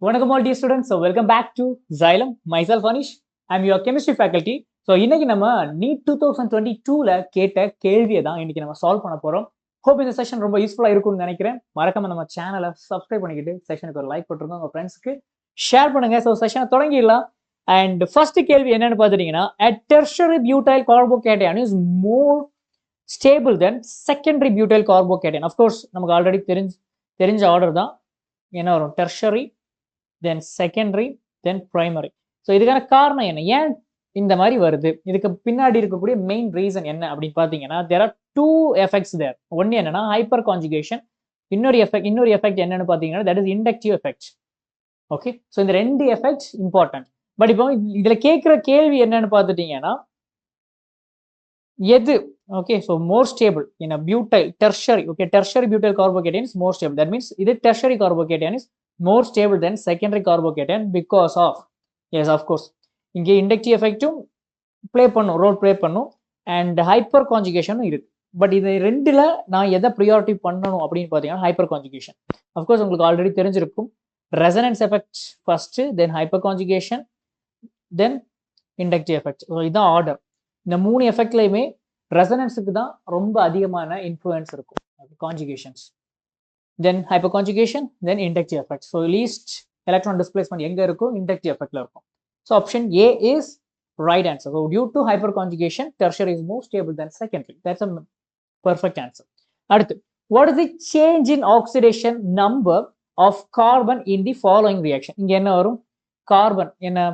Welcome all dear students. So welcome back to Xylem. Myself Anish. I'm your chemistry faculty. So இன்னைக்கு நம்ம NEET 2022ல கேட்ட கேள்வியை தான் இன்னைக்கு நம்ம சால்வ் பண்ண போறோம். ஹோப் இந்த செஷன் ரொம்ப யூஸ்ஃபுல்லா இருக்கும்னு நினைக்கிறேன். மறக்காம நம்ம சேனலை சப்ஸ்கிரைப் பண்ணிக்கிட்டு செஷனுக்கு ஒரு லைக் போட்டுருங்க, உங்க ஃப்ரெண்ட்ஸ்க்கு ஷேர் பண்ணுங்க. ஸோ செஷனை தொடங்கிடலாம். அண்ட் ஃபர்ஸ்ட் கேள்வி என்னன்னு பார்த்துட்டீங்கன்னா, a tertiary butyl carbocation is more stable than secondary butyl carbocation. Of course நமக்கு ஆல்ரெடி தெரிஞ்ச ஆர்டர் தான். என்ன வரும்? tertiary, then secondary, then primary. So இதுக்கான காரணம் என்ன, ஏன் இந்த மாதிரி வருது, இதுக்கு பின்னாடி இருக்கக்கூடிய மெயின் ரீசன் என்ன அப்படின்னு பார்த்தீங்கன்னா, there are two effects there. ஒன்று என்னன்னா ஹைப்பர் கான்ஜுகேஷன், இன்னொரு எஃபெக்ட் என்னன்னு பார்த்தீங்கன்னா that is inductive effect. Okay, so இந்த ரெண்டு எஃபெக்ட் இம்பார்ட்டன்ட். பட் இப்போ இதுல கேட்குற கேள்வி என்னன்னு பார்த்துட்டீங்கன்னா, எது okay so more stable in a butyl tertiary. Okay, tertiary butyl carbocation is more stable. That means இது tertiary carbocation is more stable than secondary carbocation because of, yes of course இங்கே inductive effectum role play பண்ணும் and hyper கான்ஜுகேஷனும் இருக்கு. But இது ரெண்டுல நான் எதை priority பண்ணணும் அப்படின்னு பார்த்தீங்கன்னா ஹைப்பர் கான்ஜுகேஷன். அஃப்கோர்ஸ் உங்களுக்கு ஆல்ரெடி தெரிஞ்சிருக்கும், ரெசனன்ஸ் எஃபெக்ட் ஃபர்ஸ்ட், தென் ஹைப்பர் கான்ஜுகேஷன், தென் இண்டக்டிவ் எஃபெக்ட். ஸோ இதுதான் ஆர்டர். இந்த மூணு எஃபெக்ட்லையுமே ரெசனன்ஸுக்கு தான் ரொம்ப அதிகமான இன்ஃப்ளூயன்ஸ் இருக்கும், கான்ஜுகேஷன்ஸ், then hyperconjugation, then inductive effect. So least electron displacement எங்க இருக்கும்? inductive effectல இருக்கும். So option A is right answer. So due to hyperconjugation, tertiary is more stable than secondary. That's a perfect answer. அடுத்து, what is the change in oxidation number of carbon in the following reaction? இங்க என்ன வரும்? Carbon என்ன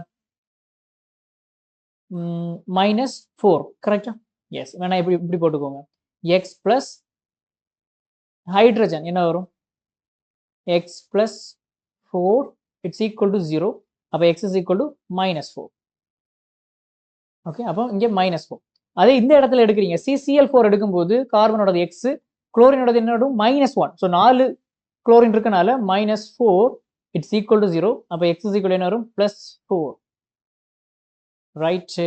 -4, கரெக்டா? S, வேணா இப்படி போட்டுக்கோங்க. x plus hydrogen என்ன வரும்? x plus 4 it's equal to 0. அப்போ x is equal to -4. Okay, அப்போ இங்கே -4. அதே இந்த இடத்துல எடுக்கிறீங்க, CCl4 எடுக்கும்போது கார்பனோட x, குளோரினோட என்னோட -1. ஸோ 4 குளோரின் இருக்கனால -4 it's equal to 0. அப்போ x is equal to என்ன வரும்? +4. ரைட்,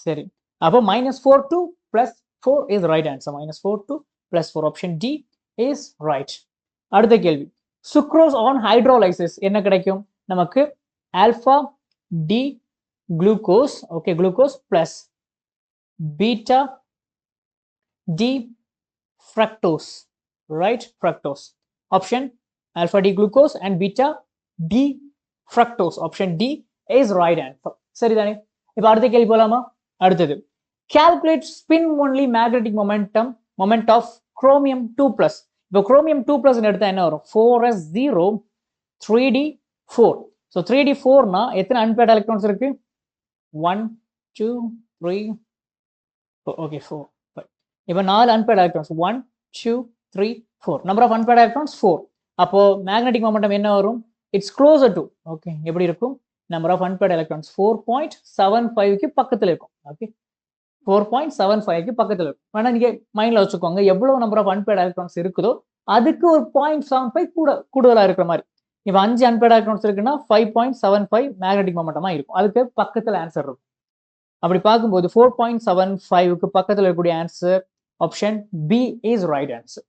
சரி. அப்போ -4 to +4 is right answer. -4 to +4, option D is right. அடுத்த கேள்வி, சுக்ரோஸ் ஆன் ஹைட்ரோலைசிஸ் என்ன கிடைக்கும் நமக்கு? Alpha D glucose, okay, glucose plus beta D fructose, right, fructose. Option alpha D glucose and beta D fructose, option D is right answer. சரிதானே? இப்போ அடுத்த கேள்வி போலாமா? அடுத்தது, calculate spin only magnetic moment of chromium 2+. இப்போ chromium 2+ எடுத்தா என்ன வரும்? 4s0 3d4. ஸோ 3d4னா எத்தனை அன்பேர்ட் எலக்ட்ரான்ஸ் இருக்கு? 1 2 3 ஓகே 4 5. இப்போ 4 unpaired electrons, 1 2 3 4. Number of unpaired electrons 4. அப்போ மேக்னெட்டிக் மொமெண்டம் என்ன வரும்? இட்ஸ் க்ளோசர் டு, ஓகே, எப்படி இருக்கும்? நம்பர் ஆஃப் அன்பேர்ட் எலக்ட்ரான்ஸ் 4.75க்கு பக்கத்தில் இருக்கும். ஓகே, 4.75க்கு பக்கத்தில் இருக்கும். வேணா நீங்க மைண்ட்ல வச்சுக்கோங்க, எவ்வளவு நம்பர் ஆஃப் அன்பேர்ட் எலக்ட்ரான்ஸ் இருக்குதோ அதுக்கு ஒரு 0.75 கூடுதலா இருக்கிற மாதிரி. இப்போ 5 அன்பேர்ட் எலக்ட்ரான்ஸ் இருக்குன்னா 5.75 மேக்னெட்டிக் மொமெண்டமா இருக்கும், அதுக்கு பக்கத்தில் ஆன்சர் இருக்கும். அப்படி பார்க்கும்போது 4.75க்கு பக்கத்தில் இருக்கக்கூடிய answer option B is right answer.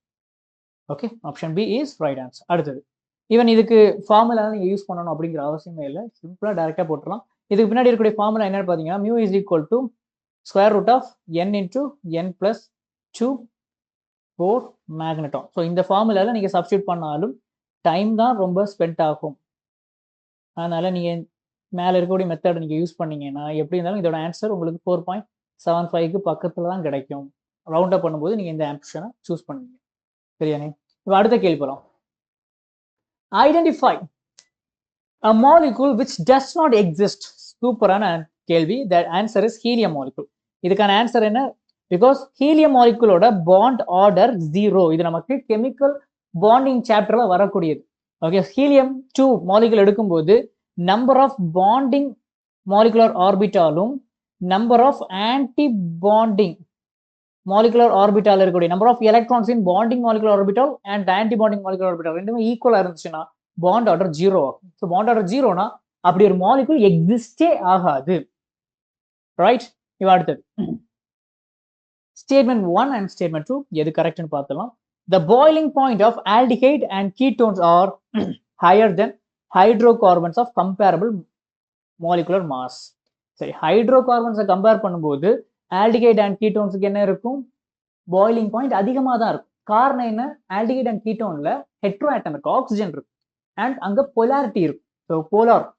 Okay, option B is right answer. அடுத்தது, ஈவன் இதுக்கு ஃபார்முலா நீங்க யூஸ் பண்ணணும் அப்படிங்கிற அவசியமே இல்லை, சிம்பிளா டைரக்டா போட்டுடலாம். இதுக்கு பின்னாடி இருக்கக்கூடிய ஃபார்முலா என்னன்னு பார்த்தீங்கன்னா, mu is equal to square root of n into n plus 2 for magneton. So இந்த ஃபார்முலாவில் நீங்கள் சப்ஸ்டியூட் பண்ணாலும் டைம் தான் ரொம்ப ஸ்பெண்ட் ஆகும். அதனால நீங்கள் மேலே இருக்கக்கூடிய மெத்தட் நீங்கள் யூஸ் பண்ணீங்கன்னா எப்படி இருந்தாலும் இதோட ஆன்சர் உங்களுக்கு 4.75க்கு பக்கத்தில் தான் கிடைக்கும். ரவுண்ட் அப் பண்ணும்போது நீங்கள் இந்த ஆப்ஷனை சூஸ் பண்ணுவீங்க. சரியானே? இப்போ அடுத்த கேள்வி போகலாம். Identify a molecule which does not exist. சூப்பரான கேள்வி. that answer is helium molecule. இதுக்கான ஆன்சர் என்ன? பிகாஸ் ஹீலியம் மாலிகுலோட பாண்ட் ஆர்டர் 0. இது நமக்கு கெமிக்கல் பாண்டிங் சாப்டர்ல வரக்கூடியது. ஓகே, ஹீலியம் 2 மாலிகுல் எடுக்கும்போது நம்பர் ஆஃப் பாண்டிங் மாலிகுலர் ஆர்பிட்டாலும் number of anti bonding molecular orbital இருக்கக்கூடிய number of electrons in bonding molecular orbital and anti bonding molecular orbital ரெண்டுமே ஈக்குவலா இருந்துச்சுன்னா பாண்ட் ஆர்டர் 0 ஆகும். ஸோ பாண்ட் ஆர்டர் 0னா அப்படி ஒரு மாலிகுல் எக்ஸிஸ்டே ஆகாது. ரைட், இப்போ அடுத்தது statement 1 and statement 2 எது கரெக்ட்னு பார்த்தலாம். The boiling point of aldehyde and ketones are higher than hydrocarbons of comparable molecular mass. சரி, ஹைட்ரோகார்பன்ஸை கம்பேர் பண்ணும்போது ஆல்டிகைட் அண்ட் கீட்டோன்ஸுக்கு என்ன இருக்கும்? பாய்லிங் பாயிண்ட் அதிகமாக தான் இருக்கும். காரணம் என்ன? ஆல்டிகைட் அண்ட் கீட்டோன்ல ஹெட்ரோ ஆட்டம் இருக்கு, ஆக்சிஜன் இருக்கு, அண்ட் அங்க பொலாரிட்டி இருக்கும். So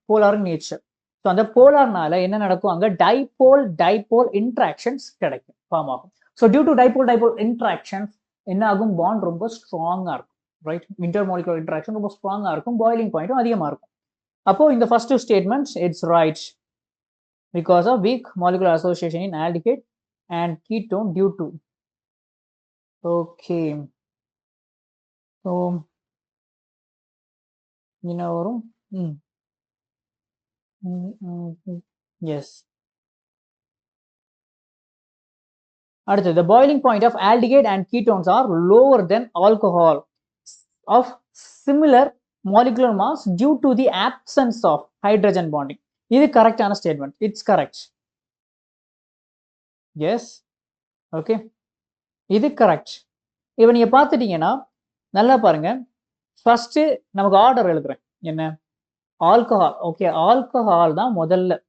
polar nature. ஸோ அந்த போலார்னால என்ன நடக்கும்? அங்க டைபோல் இன்ட்ராக்ஷன்ஸ் கிடைக்கும், ஃபார்ம் ஆகும். So due to dipole interactions என்ன ஆகும்? பாண்ட் ரொம்ப ஸ்ட்ராங்கா இருக்கும், ரைட்? இன்டர்மாலிகுலர் இன்ட்ராக்ஷன் ரொம்ப ஸ்ட்ராங்கா இருக்கும், பாய்லிங் பாயிண்ட்டும் அதிகமா இருக்கும். அப்போ இந்த first statement it's right because of weak molecular association in aldehyde and ketone due to. Okay, so you know yes. The boiling point of aldehyde and ketones are lower than alcohol of similar molecular mass due to the absence of hydrogen bonding. இது கரெக்டான statement. It's correct. Yes, okay, இது correct. இப்போ நீங்க பார்த்துட்டீங்கன்னா நல்லா பாருங்க. First நமக்கு order எழுதுறேன். என்ன? ஆல்கஹால். ஓகே, ஆல்கஹால் தான் முதல்ல.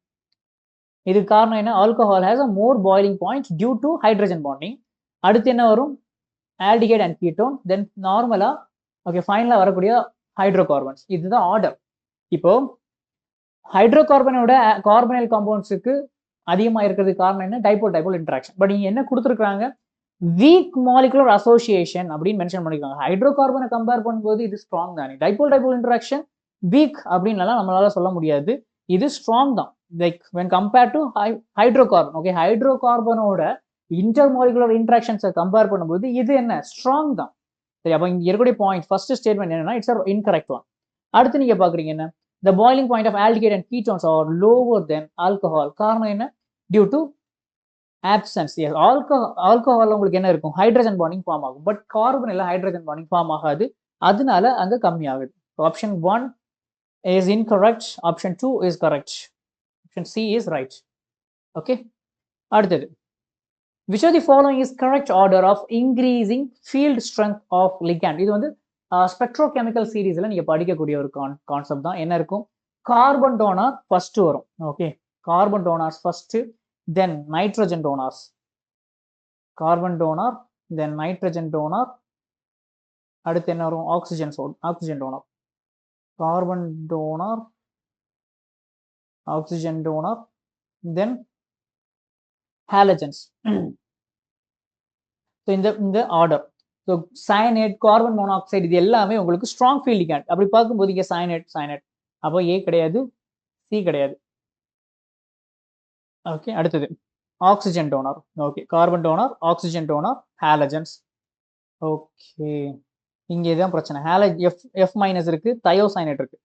இது காரணம் என்ன? Alcohol has a more boiling point due to hydrogen bonding. அடுத்து என்ன வரும்? Aldehyde and ketone. தென் நார்மலா ஓகே ஃபைனலா வரக்கூடிய ஹைட்ரோகார்பன்ஸ். இதுதான் ஆர்டர். இப்போ ஹைட்ரோகார்பனோட கார்பனைல் காம்பவுண்ட்ஸுக்கு அதிகமாக இருக்கிறதுக்கு காரணம் என்ன? Dipole interaction. பட் இங்கே என்ன கொடுத்துருக்காங்க? வீக் மாலிகுலர் அசோசியேஷன் அப்படின்னு மென்ஷன் பண்ணிருக்காங்க. ஹைட்ரோகார்பனை கம்பேர் பண்ணும்போது இது ஸ்ட்ராங் தானே. டைபோல் இன்ட்ராக்ஷன் வீக் அப்படின்னு நம்மளால சொல்ல முடியாது, இது ஸ்ட்ராங் தான். Like when compared to hydrocarbon. Okay, ஹைட்ரோகார்பனோட இன்டர்மாலிகுலர் இன்ட்ராக்ஷன்ஸை கம்பேர் பண்ணும்போது இது என்ன? ஸ்ட்ராங் தான். சரி, அப்போ இங்க இருக்கக்கூடிய பாயிண்ட் ஃபர்ஸ்ட் ஸ்டேட்மெண்ட் என்னன்னா இட்ஸ் இன்கரெக்ட் ஒன். அடுத்து நீங்க பாக்குறீங்க என்ன? The boiling point of aldehyde and ketones are lower than alcohol. காரணம் என்ன? Due to absence. Yes, alcohol உங்களுக்கு என்ன இருக்கும்? ஹைட்ரஜன் பாண்டிங் ஃபார்ம் ஆகும். பட் கார்பன் எல்லாம் ஹைட்ரஜன் பாண்டிங் ஃபார்ம் ஆகாது, அதனால அங்க கம்மி ஆகுது. Option 1 is incorrect. Option 2 is correct. Option C is right. Okay, அடுத்தது. Which of the following is correct order of increasing field strength of ligand? இது வந்து ஸ்பெக்ட்ரோகெமிக்கல் சீரீஸ்ல நீங்க படிக்கக்கூடிய ஒரு கான்செப்ட் தான். என்ன இருக்கும்? கார்பன் டோனார் ஃபர்ஸ்ட் வரும். Okay, carbon donors first, then nitrogen donors. Carbon donor, then nitrogen donor, அடுத்து என்ன வரும்? Oxygen donor. Carbon donor, oxygen donor, then halogens. இந்த ஆர்டர். ஸோ சயனைட், கார்பன் மோனாக்சைடு, இது எல்லாமே உங்களுக்கு ஸ்ட்ராங் ஃபீல்ட் லிகண்ட். அப்படி பார்க்கும்போது இங்கே சயனைட், அப்போ ஏ கிடையாது, சி கிடையாது. ஓகே, அடுத்தது oxygen donor. Okay, carbon donor, oxygen donor, halogens. Okay, இங்கே தான் பிரச்சனை. எஃப் மைனஸ் இருக்கு, தயோசைனைட் இருக்கு.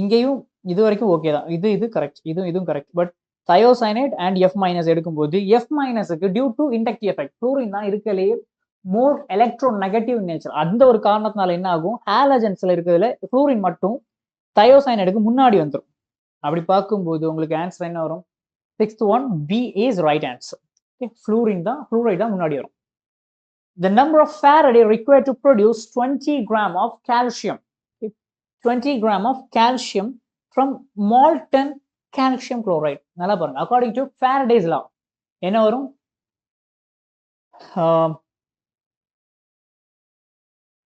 இங்கேயும் இது வரைக்கும் ஓகே தான். இது கரெக்ட், இதுவும் correct. But thiocyanate and F minus எடுக்கும்போது எஃப் மைனஸுக்கு due to inductive effect, fluorine தான் இருக்கலையே மோர் எலக்ட்ரோ நெகட்டிவ் நேச்சர். அந்த ஒரு காரணத்தினால என்ன ஆகும்? ஹாலஜன்ஸ்ல இருக்கிறதுல ஃப்ளூரின் மட்டும் தயோசைனைடுக்கு முன்னாடி வந்துடும். அப்படி பார்க்கும்போது உங்களுக்கு ஆன்சர் என்ன வரும்? 6th one, B is right answer. Okay, fluoride தான் முன்னாடி வரும். The number of Faraday required to produce 20 gram of calcium. Okay, 20 gram of calcium from molten calcium chloride. நல்லா பாருங்க. According to Faraday's law என்ன வரும்?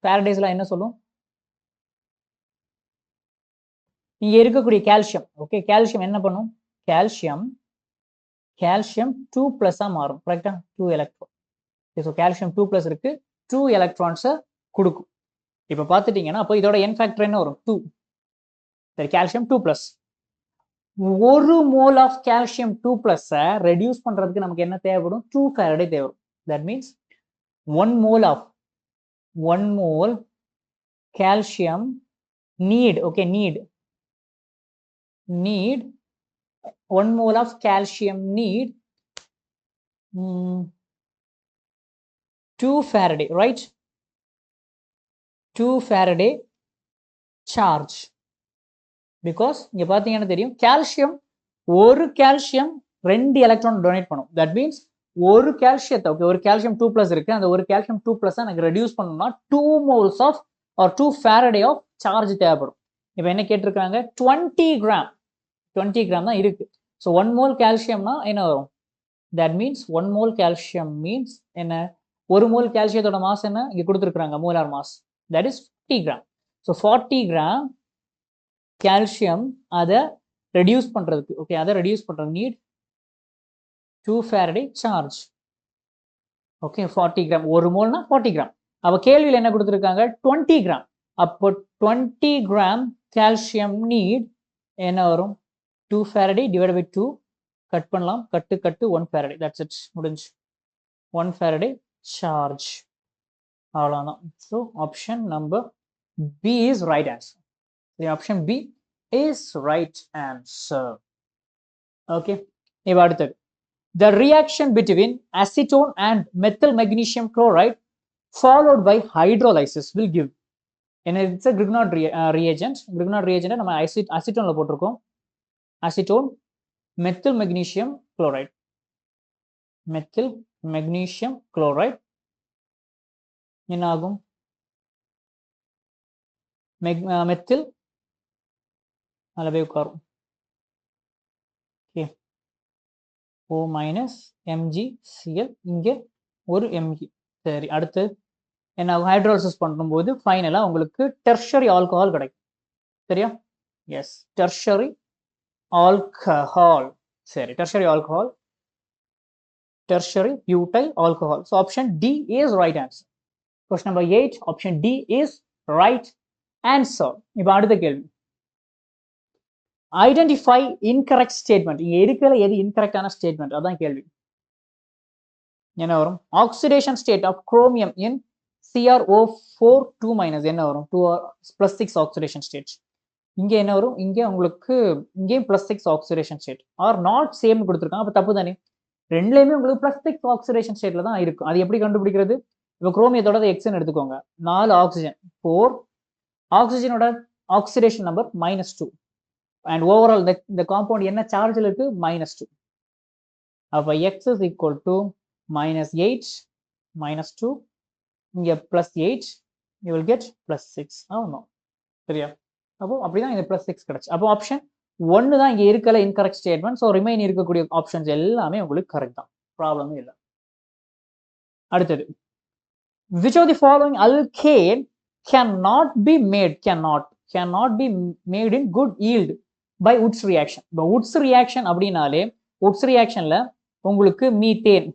Faraday's law என்ன சொல்லும்? இங்க இருக்கக்கூடிய கால்சியம், ஓகே, கால்சியம் என்ன பண்ணும்? கால்சியம் 2+ மாறும். கரெக்டா? 2 எலக்ட்ரான். ஸோ கால்சியம் 2+ இருக்கு, 2 எலக்ட்ரான்ஸை கொடுக்கும். இப்போ பார்த்துட்டீங்கன்னா அப்போ இதோட என் ஃபேக்டர் என்ன வரும்? 2. சரி, கால்சியம் 2+. 1 மோல் ஆஃப் கால்சியம் 2+-ஐ ரெடியூஸ் பண்றதுக்கு நமக்கு என்ன தேவைப்படும்? 2 Faraday தேவைப்படும். That means 1 mole calcium need 1 mole of calcium need 2 Faraday, right? 2 Faraday charge. Because இங்க பாத்தீங்கன்னா தெரியும், கால்சியம் ஒரு கால்சியம் 2 எலக்ட்ரான் டொனேட் பண்ணும். தட் மீன்ஸ் ஒரு கால்சியத்தை, ஓகே, ஒரு கால்சியம் 2+ இருக்கு, அந்த ஒரு கால்சியம் 2+ எனக்கு ரெடியூஸ் பண்ணணும்னா 2 moles of or 2 Faraday of charge தேவைப்படும். இப்போ என்ன கேட்டிருக்காங்க 20 கிராம் 20 கிராம் தான் இருக்கு. ஸோ 1 மோல் கால்சியம்னா என்ன வரும்? That means 1 mole calcium means என்ன? 1 மோல் கால்சியத்தோட மாஸ் என்ன? இங்கே கொடுத்துருக்காங்க molar mass. That is 40 gram. So 40 gram calcium அதை ரெடியூஸ் பண்ணுறதுக்கு, ஓகே, அதை ரெடியூஸ் பண்ணுறது need 2 Faraday charge. Okay, 40 gram, 1 மோல்னா 40 கிராம். அப்போ கேள்வியில் என்ன கொடுத்துருக்காங்க 20 கிராம். அப்போ 20 கிராம் கால்சியம் நீட் என்ன வரும்? 2 ஃபாரடே டிவைட் பை 2 கட் பண்ணலாம், கட்டு 1 ஃபாரடே. தட்ஸ் இட், முடிஞ்சு. 1 ஃபாரடே சார்ஜ், அவ்வளோதான். So option number B is right answer. Option B is right answer. Okay, இப்போ அடுத்தது the reaction between acetone and methyl magnesium chloride followed by hydrolysis will give, and it's a Grignard reagent. Grignard reagent நம்ம அசிட்டோன்ல போட்டிருக்கோம். Acetone, methyl magnesium chloride, methyl magnesium chloride என்ன ஆகும்? Methyl அதில் போய் உட்காரும். Okay, O minus MgCl, இங்கே ஒரு Mg. சரி, அடுத்து என்ன ஹைட்ரோலிசிஸ் பண்ணும்போது ஃபைனலாக உங்களுக்கு டெர்ஷரி ஆல்கஹால் கிடைக்கும். சரியா? Yes, tertiary alcohol. சரி, tertiary alcohol, tertiary butyl alcohol. So option D is right answer. Question number 8, option D is right answer. இப்போ அடுத்த கேள்வி, ஐடென்டிஃபை இன்கரெக்ட் ஸ்டேட்மெண்ட். இங்க இருக்கிற எது இன்கரெக்டான ஸ்டேட்மெண்ட், அதான் கேள்வி. என்ன வரும்? Oxidation state of chromium in CrO4 2- என்ன வரும்? 2+6 ஆக்சிடேஷன் ஸ்டேட். இங்க என்ன வரும்? இங்க உங்களுக்கு இங்கேயும் +6 oxidation state or not same கொடுத்துருக்காங்க. அப்போ தப்பு தானே? ரெண்டுலேயுமே உங்களுக்கு +6 ஆக்சிடேஷன் ஸ்டேட்ல தான் இருக்கும். அது எப்படி கண்டுபிடிக்கிறது? இப்போ குரோமியத்தோட எக்ஸ்ன்னு எடுத்துக்கோங்க. 4 ஆக்சிஜன், 4 ஆக்சிஜனோட oxidation number -2 and overall the compound என்ன சார்ஜில் இருக்கு? -2. அப்போ x is equal to -8 -2, இங்கே +8, you will get +6. ஆமாம், சரியா? அப்போ அப்படிதான் இந்த +6 கிடைச்சு. அப்போ ஆப்ஷன் 1 தான் இங்கே இருக்கல இன்கரெக்ட் ஸ்டேட்மெண்ட். ஸோ ரிமைன் இருக்கக்கூடிய ஆப்ஷன்ஸ் எல்லாமே உங்களுக்கு கரெக்ட் தான், ப்ராப்ளமே இல்லை. அடுத்தது, which of the following alkane cannot be made in good yield by Woods reaction? இப்போ Woods reaction அப்படின்னாலே Woods reactionல உங்களுக்கு methane,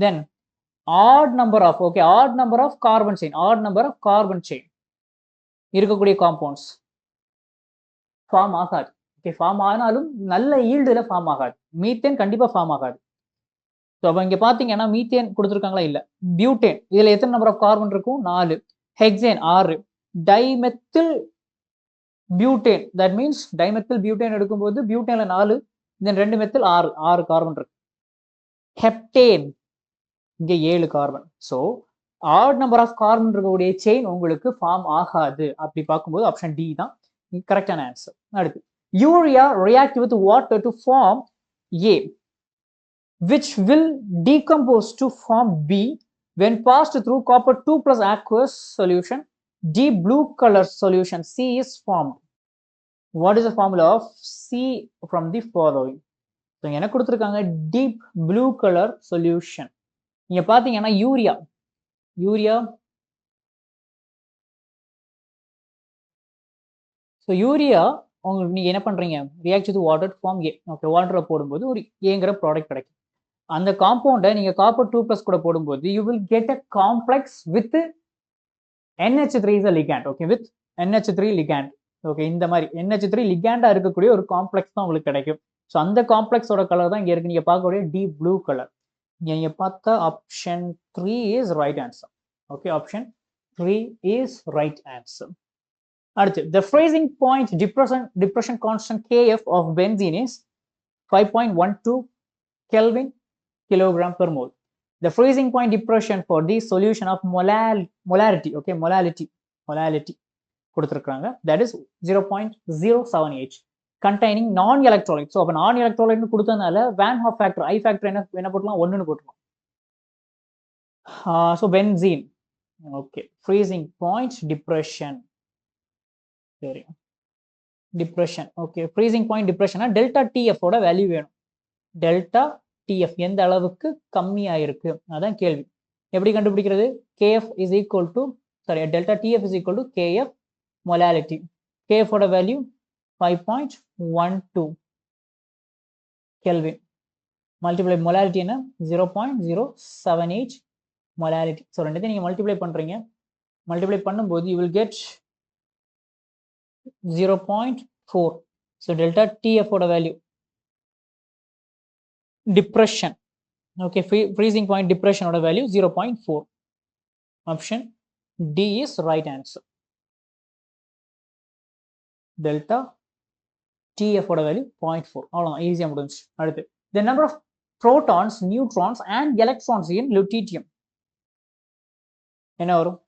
then odd number of carbon chain இருக்கக்கூடிய காம்பவுண்ட்ஸ் ஃபார்ம் ஆகாது. ஓகே, ஃபார்ம் ஆனாலும் நல்ல ஈல்டுல ஃபார்ம் ஆகாது. மீத்தேன் கண்டிப்பா ஃபார்ம் ஆகாது. ஸோ அப்போ இங்க பாத்தீங்கன்னா மீத்தேன் கொடுத்துருக்காங்களா? இல்ல. பியூட்டேன், இதுல எத்தனை நம்பர் ஆஃப் கார்பன் இருக்கும்? 4. Hexane 6. Dimethyl butane, that means dimethyl butane எடுக்கும்போது பியூட்டேன்ல 4, தென் 2 மெத்தில் 6 கார்பன் இருக்கு. ஹெப்டேன் இங்க 7 carbon. So odd number of carbon இருக்கக்கூடிய செயின் உங்களுக்கு ஃபார்ம் ஆகாது. அப்படி பார்க்கும்போது ஆப்ஷன் டி தான் கரெக்டான ஆன்சர். அடுத்து, urea react with water to form a, which will decompose to form B when passed through copper 2+ aqueous solution. Deep blue color solution C is formed. What is the formula of C from the following? So என்ன கொடுத்திருக்காங்க? deep blue color solution. இங்க பாத்தீங்கன்னா urea so urea உங்களுக்கு நீங்க என்ன பண்றீங்க? React with water form a. Okay, வாட்டரை போடும்போது ஒரு ஏங்கிற ப்ராடக்ட் கிடைக்கும். அந்த காம்பவுண்டை நீங்க காப்பர் 2+ கூட போடும்போது you will get a complex with NH3 is a ligand. Okay, with NH3 ligand. Okay, இந்த மாதிரி NH3 லிகாண்டா இருக்கக்கூடிய ஒரு காம்ப்ளெக்ஸ் தான் உங்களுக்கு கிடைக்கும். ஸோ அந்த காம்ப்ளெக்ஸோட கலர் தான் இங்க இருக்கு. நீங்க பார்க்கக்கூடிய டீப் ப்ளூ கலர். நீங்க பார்த்தா option 3 is right answer. Okay, option 3 is right answer. அடுத்து, the freezing point depression constant Kf of benzene is 5.12 Kelvin kilogram per mole. The freezing point depression for the solution of molarity, okay, molality கொடுத்திருக்காங்க, that is 0.078 containing non-electrolyte. So அப்ப non-electrolyte கொடுத்தனால Van Hoff factor, I factor என்ன போடலாம்? 1 போட்டுருவோம். So benzene okay freezing point depression சரி depression okay freezing point டிப்ரெஷனா delta DF ஓட value வேணும் டெல்டா டிஎஃப் எந்த அளவுக்கு கம்மியாக இருக்கு அதான் கேள்வி எப்படி கண்டுபிடிக்கிறது KF is equal to sorry delta TF is equal to KF molality KF ஓட வேல்யூ 5.12 கெல்வின் மல்டிப்ளை மொலாலிட்டி என்ன 0.078 மொலாலிட்டி ஸோ ரெண்டுத்தையும் நீங்கள் மல்டிப்ளை பண்ணுறீங்க மல்டிப்ளை பண்ணும்போது you will get 0.4 so delta DF ஓட value depression okay freezing point depression oda value 0.4 option D is right answer delta TF oda value 0.4 அவ்வளவுதான் ஈஸியா முடிஞ்சு அடுத்து the number of protons neutrons and electrons in lutetium என்ன வரும்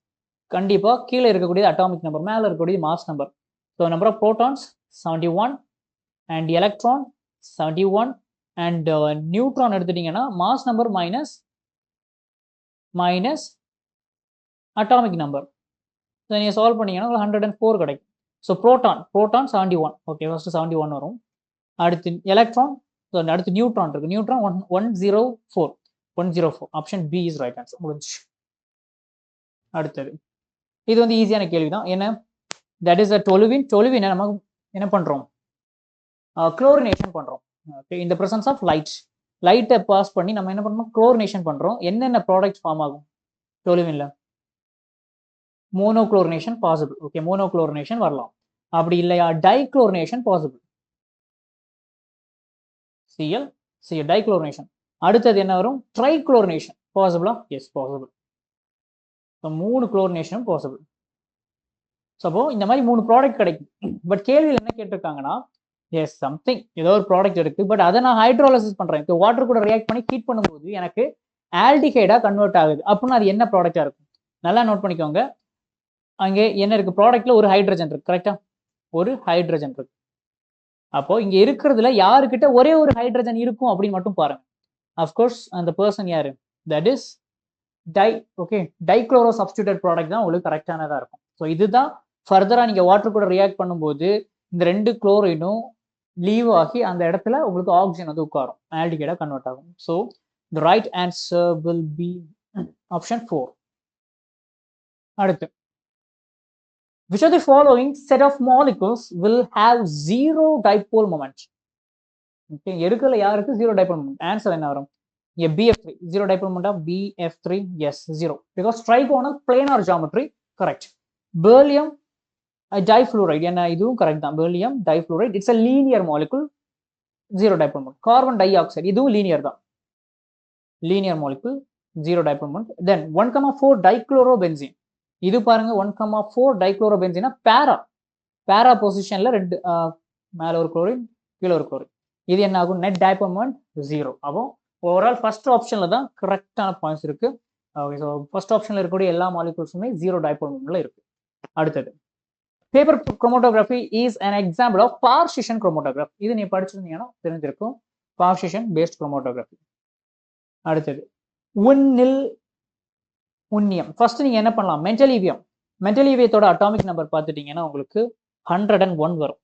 கண்டிப்பா கீழே இருக்கக்கூடிய அட்டாமிக் நம்பர் மேல இருக்கக்கூடிய mass number so number of protons 71 and electron 71 and neutron எடுத்துட்டீங்கன்னா mass number minus atomic number so நீங்கள் சால்வ் பண்ணீங்கன்னா உங்களுக்கு 104 கிடைக்கும் ஸோ ப்ரோட்டான் 71 ஓகே ஃபர்ஸ்ட் 71 வரும் அடுத்து எலக்ட்ரான் ஸோ அடுத்து நியூட்ரான் இருக்கு neutron 104 option B is right answer முடிஞ்சு அடுத்தது இது வந்து ஈஸியான கேள்வி தான் என்ன தட் இஸ் அ டொலுவின் நம்ம என்ன பண்ணுறோம் குளோரினேஷன் பண்ணுறோம் okay in the presence of லைட்டை பாஸ் பண்ணி நம்ம என்ன பண்ணோம் குளோரினேஷன் பண்றோம் என்னென்ன ப்ராடக்ட் ஃபார்ம் ஆகும் டொலுவின்ல மோனோக்ளோரினேஷன் பாசிபிள் ஓகே மோனோக்ளோரினேஷன் வரலாம் அப்படி இல்லையா டைக்ளோரினேஷன் பாசிபிள் சிஎல் டைக்ளோரினேஷன் அடுத்தது என்ன வரும் ட்ரைக்ளோரினேஷன் பாசிபிளா எஸ் பாசிபிள் மூணு குளோரினேஷனும் பாசிபிள் சப்போ இந்த மாதிரி 3 ப்ராடக்ட் கிடைக்கும் பட் கேள்வியில் என்ன கேட்டிருக்காங்கன்னா எஸ் சம்திங் ஏதோ ஒரு ப்ராடக்ட் இருக்கு பட் அதை நான் ஹைட்ரோலிசிஸ் பண்றேன் இப்போ வாட்டர் கூட ரியாக்ட் பண்ணி ஹீட் பண்ணும்போது எனக்கு ஆல்டிஹைடா கன்வெர்ட் ஆகுது அப்படின்னா அது என்ன ப்ராடக்டா இருக்கும் நல்லா நோட் பண்ணிக்கோங்க அங்கே என்ன இருக்கு ப்ராடக்ட்ல ஒரு ஹைட்ரஜன் இருக்கு கரெக்டா ஒரு ஹைட்ரஜன் இருக்கு அப்போ இங்க இருக்கிறதுல யாருக்கிட்ட ஒரே ஒரு ஹைட்ரஜன் இருக்கும் அப்படின்னு மட்டும் பாருங்க அஃப்கோர்ஸ் அந்த பர்சன் யாரு that is dichloro substituted product தான் உங்களுக்கு கரெக்டானதா இருக்கும் ஸோ இதுதான் ஃபர்தரா நீங்க வாட்டர் கூட ரியாக்ட் பண்ணும்போது இந்த 2 குளோரினும் லீவ் ஆகி அந்த இடத்துல உங்களுக்கு ஆக்சிஜன் வந்து உட்காரும் ஆல்டிகைடா கன்வெர்ட் ஆகும் so the right answer will be option 4 அடுத்து which of the following set of molecules will have zero dipole moment okay எடுக்கல யாருக்கு zero dipole moment ஆன்சர் என்ன வரும் இங்க BF3 zero dipole moment of BF3 yes 0 because trigonal planar geometry correct beryllium difluoride என்ன இதுவும் correct தான் beryllium difluoride it's a linear molecule zero dipole moment carbon dioxide இதுவும் linear தான் linear molecule zero dipole moment then 1,4 dichlorobenzene இது பாருங்க 1,4 டைக்ளோரோபென்சீனா பேரா பொசிஷன்ல ரெண்டு மேல ஒரு குளோரின் கீழே ஒரு குளோரின் இது என்ன ஆகும் நெட் டைபோல் மொமெண்ட் 0 அப்போ ஓவரால் ஃபர்ஸ்ட் ஆப்ஷன்ல தான் கரெக்டான பாயிண்ட்ஸ் இருக்கு ஓகே ஸோ ஃபர்ஸ்ட் ஆப்ஷன்ல இருக்கக்கூடிய எல்லா மாலிகூல்ஸுமே 0 டைபோல் மொமெண்ட்ல இருக்கு அடுத்தது paper chromatography is an example of partition chromatography இது நீ படிச்சிருந்தீங்கன்னா தெரிஞ்சிருக்கும் பார்ஷிஷன் பேஸ்ட் குரோமோட்டோகிராஃபி அடுத்தது உன்னியம் ஃபர்ஸ்ட் நீங்க என்ன பண்ணலாம் மென்டலீவியத்தோட அட்டாமிக் நம்பர் பார்த்துட்டீங்கன்னா உங்களுக்கு 101 வரும்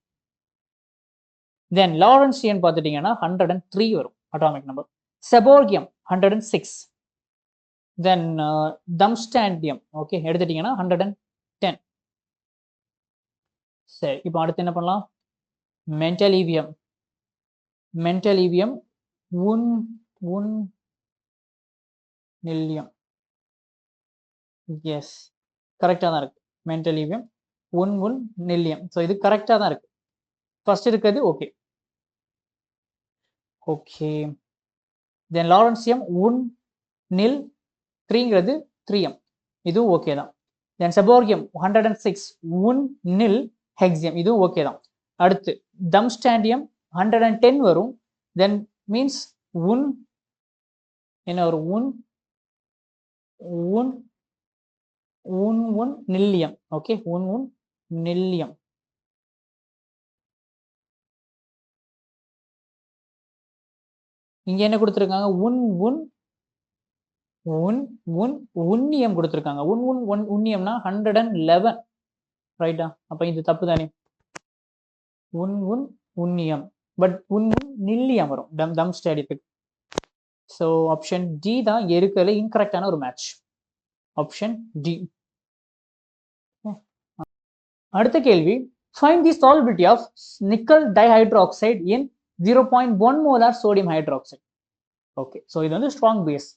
தென் லாரன்சியன் பார்த்துட்டீங்கன்னா 103 வரும் அட்டாமிக் நம்பர் செபோர்கியம் 106 தென் தம்ஸ்டாண்டியம் ஓகே எடுத்துட்டீங்கன்னா 110 சரி இப்போ அடுத்து என்ன பண்ணலாம் மென்டலீவியம் நில்லியம் எஸ் கரெக்டாக தான் இருக்கு மென்டலீவியம் நில்லியம் ஸோ இது கரெக்டாக தான் இருக்கு ஃபர்ஸ்ட் இருக்கிறது ஓகே தென் லாரன்சியம் நில் 3ங்கிறது 3m இதுவும் ஓகே தான் தென் செபோர்கியம் 106 நில் ஹெக்ஸியம் இதுவும் ஓகே தான் அடுத்து தம்ஸ்டாண்டியம் 110 வரும் தென் மீன்ஸ் என்ன வரும் நில்லியம் ஓகே நில்லியம் இங்க என்ன கொடுத்துருக்காங்க உன்னியம் கொடுத்துருக்காங்க. உன்னியம்னா 111, ரைட்டா? அப்ப இது தப்பு தானே. உன்னியம், பட் நில்லியம் வரும் தம் ஸ்டேடியத்துக்கு. ஸோ ஆப்ஷன் டி தான் இருக்கிறதுல இன்கரெக்டான ஒரு மேட்ச். Option D. அடுத்த கேள்வி, find the solubility of nickel dihydroxide in 0.1 molar sodium hydroxide. Okay, so இது வந்து strong base.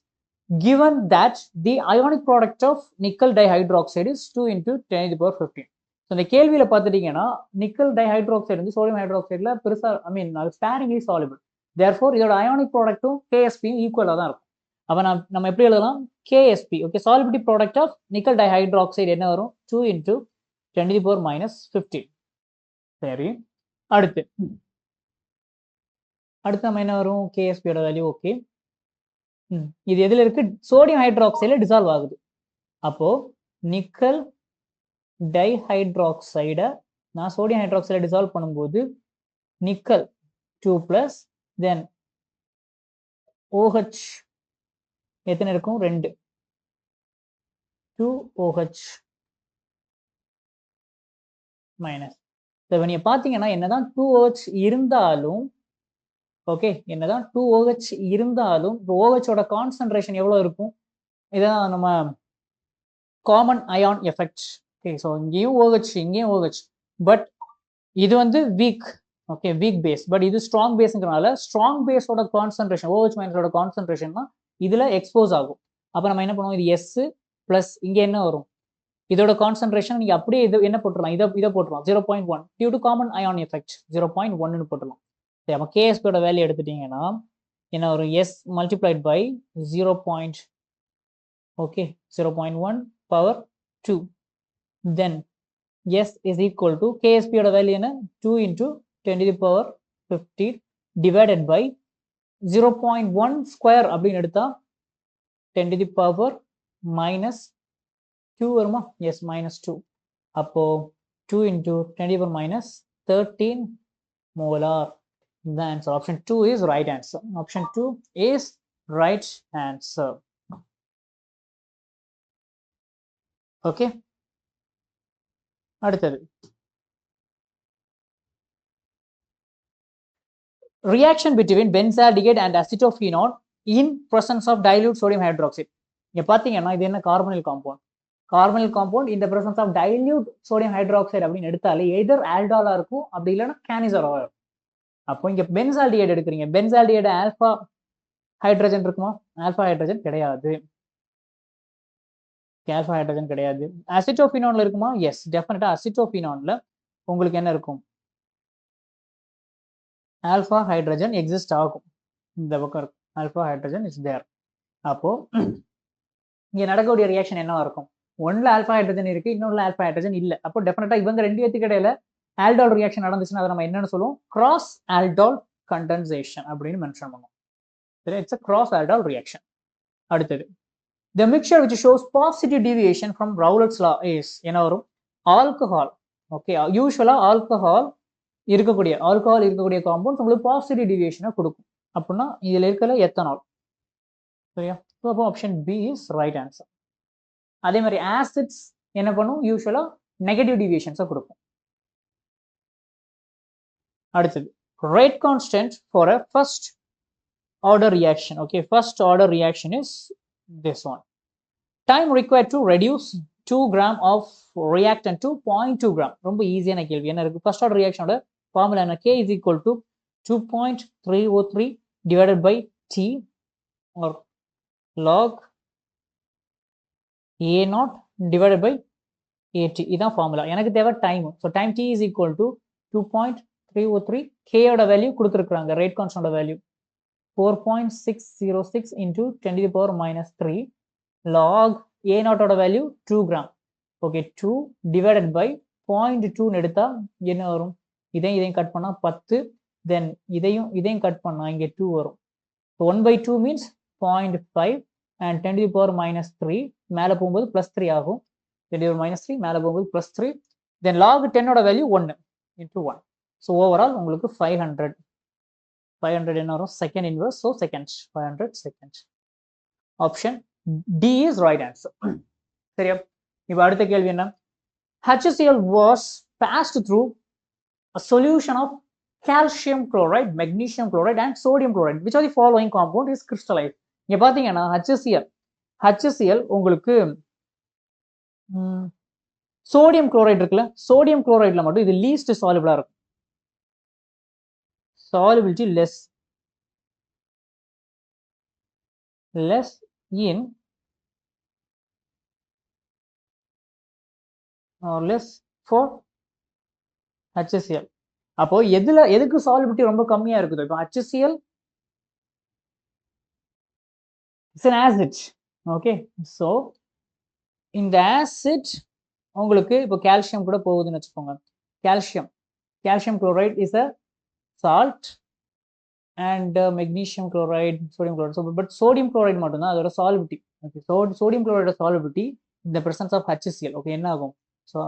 Given that the ionic product of nickel dihydroxide is 2 into 10 to the power 15. So இந்த கேள்வியில் பார்த்துட்டீங்கன்னா nickel டைஹைட்ராக்சைடு வந்து sodium ஹைட்ராக்சைடில் பெருசாக அது ஸ்பேரிங்லி சாலிபிள். தேர்ஃபோர் இதோட அயானிக் ப்ராடக்ட்டும் கேஎஸ்பியும் ஈக்குவலாக தான் இருக்கும். அப்போ நம்ம எப்படி எழுதலாம்? KSP. Okay, solubility product of nickel dihydroxide என்ன வரும்? 2 into 10 to the power minus 15. சரி, அடுத்து நம்ம என்ன வரும்? கேஎஸ்பியோட வேல்யூ. ஓகே, இது எதுல இருக்கு? சோடியம் ஹைட்ராக்சைடுல டிசால்வ் ஆகுது. அப்போ நிக்கல் டைஹைட்ராக்சைடை நான் சோடியம் ஹைட்ராக்சைடை டிசால்வ் பண்ணும்போது நிக்கல் 2+ தென் OH எத்தனை இருக்கும்? 2, 2OH மைனஸ். நீங்க பாத்தீங்கன்னா என்னதான் 2OH இருந்தாலும், ஓகே, என்னதான் 2OH இருந்தாலும் OH ஓட கான்சன்ட்ரேஷன் எவ்வளவு இருக்கும்? இதான் நம்ம common ion effect. Okay, so இங்கேயும் OH இங்கேயும் OH, பட் இது வந்து weak. Okay, weak base, but இது ஸ்ட்ராங் பேஸ்ங்கிறனால ஸ்ட்ராங் பேஸோட கான்சன்ட்ரேஷன் OH மைனஸோட கான்சன்ட்ரேஷன் தான் இதுல எக்ஸ்போஸ் ஆகும். அப்போ நம்ம என்ன பண்ணுவோம்? இது S பிளஸ் இங்க என்ன வரும்? இதோட கான்சன்ட்ரேஷன் நீங்க அப்படியே இது என்ன போட்டுடலாம்? இதை போட்டுடலாம் 0.1 due to common ion effect 0.1 போட்டுடலாம். அப்போ கேஎஸ்பியோட வேல்யூ எடுத்துட்டீங்கன்னா என்ன வரும்? S multiplied by 0.1 power 2, then S is equal to KSP ஓட வேல்யூ என்ன? 2 into 10 to the power 50 divided by 0.1 square அப்படின்னு எடுத்தா 10 to the power minus 2 வருமா? Yes, minus 2. அப்போ 2 into 10 to the power minus 13 molar. The answer option 2 is right answer. Option 2 is right answer. Okay. அடுத்தது, reaction between benzaldehyde and acetophenone in presence of dilute sodium hydroxide. இங்க பாத்தீங்கன்னா இது என்ன? Carbonyl compound. Carbonyl compound in the presence of dilute sodium hydroxide அப்படின்னு எடுத்தாலே எதர் ஆல்டாலா இருக்கும், அப்படி இல்லைன்னா கேனிசரா இருக்கும். அப்போ இங்க பென்சால்டிஹைடு எடுக்கிறீங்க. பென்சால்டிஹைடு ஆல்பா ஹைட்ரஜன் இருக்குமா? ஆல்பா ஹைட்ரஜன் கிடையாது. ஆல்பா ஹைட்ரஜன் கிடையாது. அசிட்டோபினோன்ல இருக்குமா? எஸ், டெஃபினட்டா அசிட்டோபினோன்ல உங்களுக்கு என்ன இருக்கும்? ஆல்பா ஹைட்ரஜன் எக்ஸிஸ்ட் ஆகும். இந்த பக்கம் இருக்கும், ஆல்பா ஹைட்ரஜன் இஸ் தேர். அப்போ இங்க நடக்கக்கூடிய ரியாக்ஷன் என்னவா இருக்கும்? ஒன்ல ஆல்பா ஹைட்ரஜன் இருக்கு, இன்னொன்னுல ஆல்பா ஹைட்ரஜன் இல்ல. அப்போ டெஃபினட்டா இவங்க ரெண்டு பேத்துக்கு இடையில ஆல்டால் ரியாக்ஷன் நடந்துச்சுன்னா அதை நம்ம என்னன்னு சொல்லுவோம்? கிராஸ் ஆல்டால் கண்டென்சேஷன் அப்படின்னு மென்ஷன் பண்ணுவோம். சரி, it's a cross aldol reaction. அடுத்தது, the mixture which shows positive deviation from Rowlett's law is என்ன வரும்? ஆல்கஹால். ஓகே, யூஸ்வலா ஆல்கஹால் இருக்கக்கூடிய காம்பவுண்ட்ஸ் உங்களுக்கு பாசிட்டிவ் டிவியேஷனை கொடுக்கும். அப்படின்னா இதுல இருக்கிற எத்தனால். சரியா? அப்போ option B is right answer. அதே மாதிரி ஆசிட்ஸ் என்ன பண்ணும்? யூஸ்வலா நெகட்டிவ் டிவியேஷன்ஸை கொடுக்கும். அடுத்தது, rate constant for a first order reaction. Okay, first order reaction is this one. Time required to reduce 2 gram of reactant to 0.2 gram. ரொம்ப ஈஸியான கேள்வி. என்ன இருக்கு? ஃபர்ஸ்ட் ஆர்டர் ரியாக்ஷனோட ஃபார்முலா என்ன? K is equal to 2.303 divided by T or log A0 divided by AT. இதான் formula. எனக்கு தேவை time. So time T is equal to 2.303. K ஓட வேல்யூ கொடுத்துருக்காங்க, rate constant value 4.606 into 10 to the power minus 3 log A0 ஓட value 2 gram. Okay, 2 divided by 0.2 எடுத்தா என்ன வரும்? இதையும் கட் பண்ணா 10, தென் இதையும் கட் பண்ணா இங்க 2 வரும். 1/2 means 0.5 and 10 to the power minus 3 மேல போகும்போது +3 ஆகும். 10 to the power minus 3 மேல போகும்போது +3, தென் log 10 ஓட வேல்யூ 1 into 1. ஸோ ஓவரால் உங்களுக்கு 500 என்ன வரும்? Second inverse. So second 500 second. Option D is right answer. சரியா? இப்போ அடுத்த கேள்வி என்ன? HCl was passed through a solution of calcium chloride, magnesium chloride and sodium chloride. Which of the following compound is crystallized? இங்க பாத்தீங்கன்னா HCl உங்களுக்கு sodium chloride இருக்குல்ல, sodium குளோரைட்ல மட்டும் இது லீஸ்ட் சாலிபிளா இருக்கும். Solubility less in or less for HCl. அப்போ எதுக்கு solubility ரொம்ப கம்மியா இருக்குது? இப்போ HCl is an acid. Okay, so இந்த acid உங்களுக்கு இப்போ கால்சியம் கூட போகுதுன்னு வச்சுக்கோங்க. calcium chloride is a salt and magnesium chloride, sodium chloride. So but sodium chloride மட்டும் தான் அதோட solubility. Okay, so sodium chloride solubility in the presence of HCl. Okay, என்ன ஆகும்? So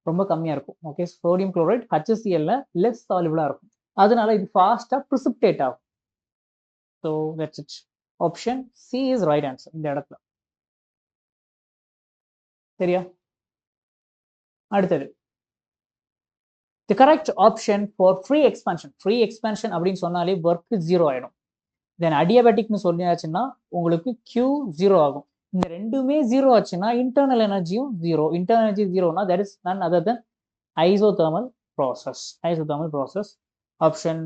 ரொம்ப கம்மியா இருக்கும். Okay, sodium chloride HCl less சாலிபிளா இருக்கும், அதனால இது ஃபாஸ்டா precipitate ஆகும். So that's it. Option C is right answer இந்த இடத்துல. சரியா? அடுத்தது the correct option for free expansion அப்படின்னு சொன்னாலே work 0 ஆயிடும். தென் அடியாபேட்டிக்னு சொல்லியாச்சுன்னா உங்களுக்கு Q 0 ஆகும். இந்த ரெண்டுமே 0 ஆச்சுன்னா இன்டர்னல் எனர்ஜியும் 0. இன்டர்னல் எனர்ஜி 0னா that is none other than isothermal process. Option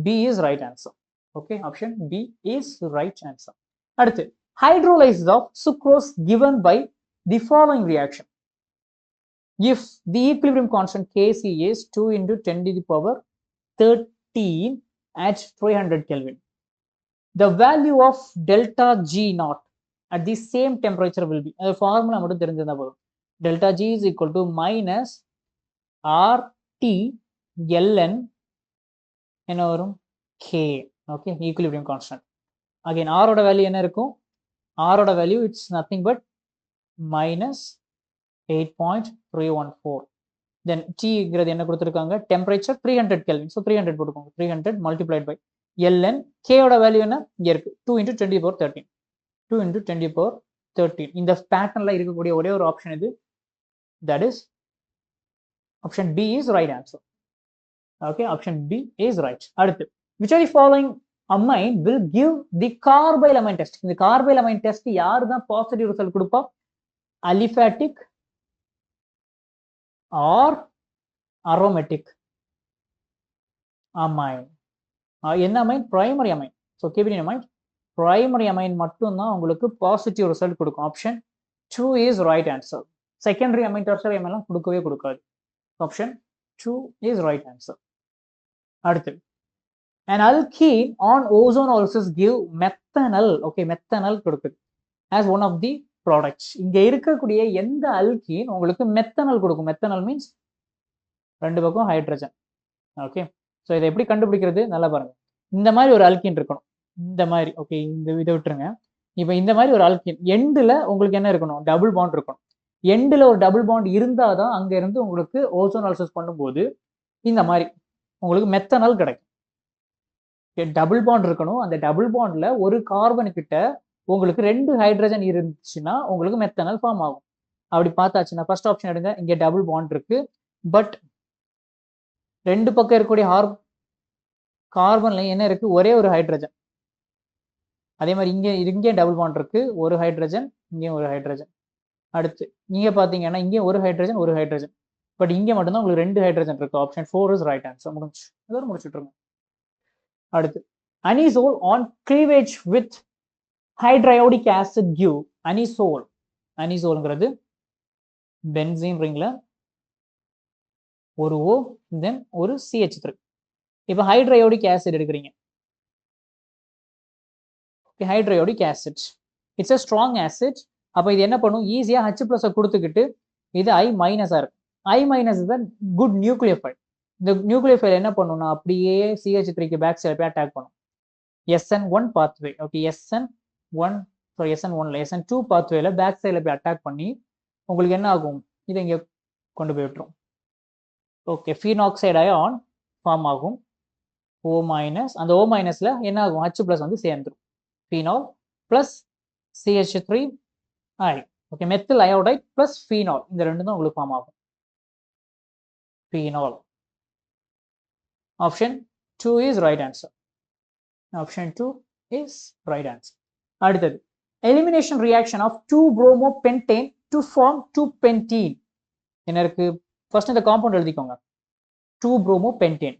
B is right answer. Okay, option B is right answer. அடுத்து hydrolysis of sucrose given by the following reaction. If the equilibrium constant Kc is 2 into 10 to the power 13 at 300 Kelvin, the value of delta G naught at the same temperature will be, the formula மட்டும் தெரிஞ்சிருந்தா போதும். delta G is equal to minus RT ln என்ன வரும்? K. Okay, equilibrium constant. Again R ஓட value என்ன இருக்கும்? R ஓட value it's nothing but minus 8.314. then T ங்கிறது என்ன கொடுத்திருக்காங்க? temperature 300 Kelvin. so 300 போட்டுக்கோங்க. 300 multiplied by ln K ஓட வேல்யூ என்ன? இங்க இருக்கு 2 into 10 to the power 13. 2 into 10 to the power 13. இந்த பேட்டர்ன்ல இருக்கக்கூடிய ஒரே ஒரு ஆப்ஷன் இது, that is option B is right answer. Okay, option B is right. அடுத்து which of the following amine will give the carbylamine test? இந்த carbylamine test யாரு தான் பாசிட்டிவ் ரிசல்ட் கொடுப்பா? aliphatic or aromatic amine. என்ன amine? primary amine. so keep it in mind, primary amine மட்டும் தான் உங்களுக்கு positive result கொடுக்கும். Option 2 is right answer. secondary amine, tertiary amine எல்லாம் கொடுக்கவே கொடுக்காது. Option 2 is right answer. அடுத்து an alkene on ozonolysis give methanol. okay, methanol கொடுக்குது as one of the products. இங்க இருக்கக்கூடிய எந்த அல்கீன் உங்களுக்கு மெத்தனால் கொடுக்கும்? மெத்தனால் மீன்ஸ் ரெண்டு பக்கம் ஹைட்ரஜன். ஓகே, ஸோ இதை எப்படி கண்டுபிடிக்கிறது? நல்லா பாருங்க. இந்த மாதிரி ஒரு அல்கீன் இருக்கணும், இந்த மாதிரி. ஓகே, இந்த இதை விட்டுருங்க. இப்போ இந்த மாதிரி ஒரு அல்கீன் எண்டில் உங்களுக்கு என்ன இருக்கணும்? டபுள் பாண்ட் இருக்கணும். எண்டில் ஒரு டபுள் பாண்ட் இருந்தால் தான் அங்கே இருந்து உங்களுக்கு ஓசோனாலிசிஸ் பண்ணும்போது இந்த மாதிரி உங்களுக்கு மெத்தனால் கிடைக்கும். டபுள் பாண்ட் இருக்கணும். அந்த டபுள் பாண்ட்ல ஒரு கார்பன் கிட்ட உங்களுக்கு 2 ஹைட்ரஜன் இருந்துச்சுன்னா உங்களுக்கு மெத்தனால் ஃபார்ம் ஆகும். அப்படி பார்த்தாச்சுன்னா ஃபர்ஸ்ட் ஆப்ஷன் எடுங்க. இங்கே டபுள் பாண்ட் இருக்கு, பட் ரெண்டு பக்கம் இருக்கக்கூடிய கார்பன்ல என்ன இருக்கு? ஒரே ஒரு ஹைட்ரஜன். அதே மாதிரி இங்கே டபுள் பாண்ட் இருக்கு, ஒரு ஹைட்ரஜன், இங்கேயும் ஒரு ஹைட்ரஜன். அடுத்து இங்க பாத்தீங்கன்னா இங்கே ஒரு ஹைட்ரஜன், பட் இங்கே மட்டும்தான் உங்களுக்கு 2 ஹைட்ரஜன் இருக்கு. Option 4 is right answer. முடிஞ்சு, அதோட முடிச்சுட்டுருங்க. அடுத்து anisole on cleavage with hydriodic acid give அனிசோல்ங்கிறது பென்சீன் ரிங்ல ஒரு O தென் ஒரு CH3. இப்போ ஹைட்ரையோடிக் ஆசிட் எடுக்கிறீங்க. Okay, hydriodic acid it's a strong acid. அப்போ இது என்ன பண்ணும்? ஈஸியா H+ கொடுத்துக்கிட்டு இது I- இருக்கு. I- is the good nucleophile. இந்த நியூக்ளியோஃபைல் என்ன பண்ணும்னா அப்படியே CH3க்கு பேக் சைடு போய் அட்டாக் பண்ணும். SN1 pathway. Okay, SN2 பாத்வேல back சைடில் போய் அட்டாக் பண்ணி உங்களுக்கு என்ன ஆகும்? இதை இங்கே கொண்டு போய் விட்டுரும். ஓகே, ஃபீனாக்சைடு அயான் ஃபார்ம் ஆகும். O-, அந்த O- என்ன ஆகும்? H+ வந்து சேர்ந்துடும். Phenol plus CH3 I. Okay, methyl iodide plus phenol, இந்த ரெண்டு தான் உங்களுக்கு ஃபார்ம் ஆகும். Phenol. Option 2 is right answer. Option 2 is right answer. அடுத்தது, elimination reaction of 2-bromopentane to form 2-pentene. என்ன இருக்கு? ஃபர்ஸ்ட் இந்த காம்பவுண்ட் எழுதிக்கோங்க. 2-bromopentane.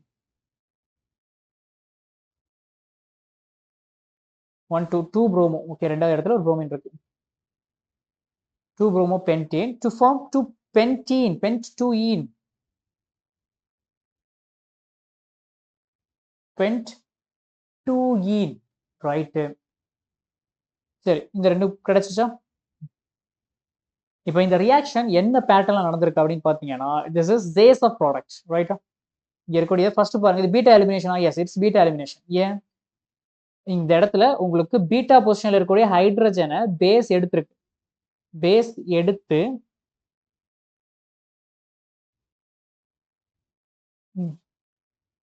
2-bromo. ஓகே, ரெண்டாவது இடத்துல ஒரு bromine இருக்கு. 2-bromopentane to form 2-pentene, pent-2-ene. pent-2-ene. Right. சரி, இந்த ரெண்டு கிடைச்சிச்சா? இப்போ இந்த ரியாக்ஷன் என்ன பேட்டர்ன்ல நடந்திருக்கு அப்படின்னு பாத்தீங்கன்னா, this is Zays of products, ரைட்டா? இங்க இருக்கக்கூடிய ஃபர்ஸ்ட் பாருங்க, இது பீட்டா எலிமினேஷனா? Yes, it's beta elimination. ஏன்? இந்த இடத்துல உங்களுக்கு பீட்டா பொசிஷன்ல இருக்கக்கூடிய ஹைட்ரஜனை பேஸ் எடுத்துருக்கு. பேஸ் எடுத்து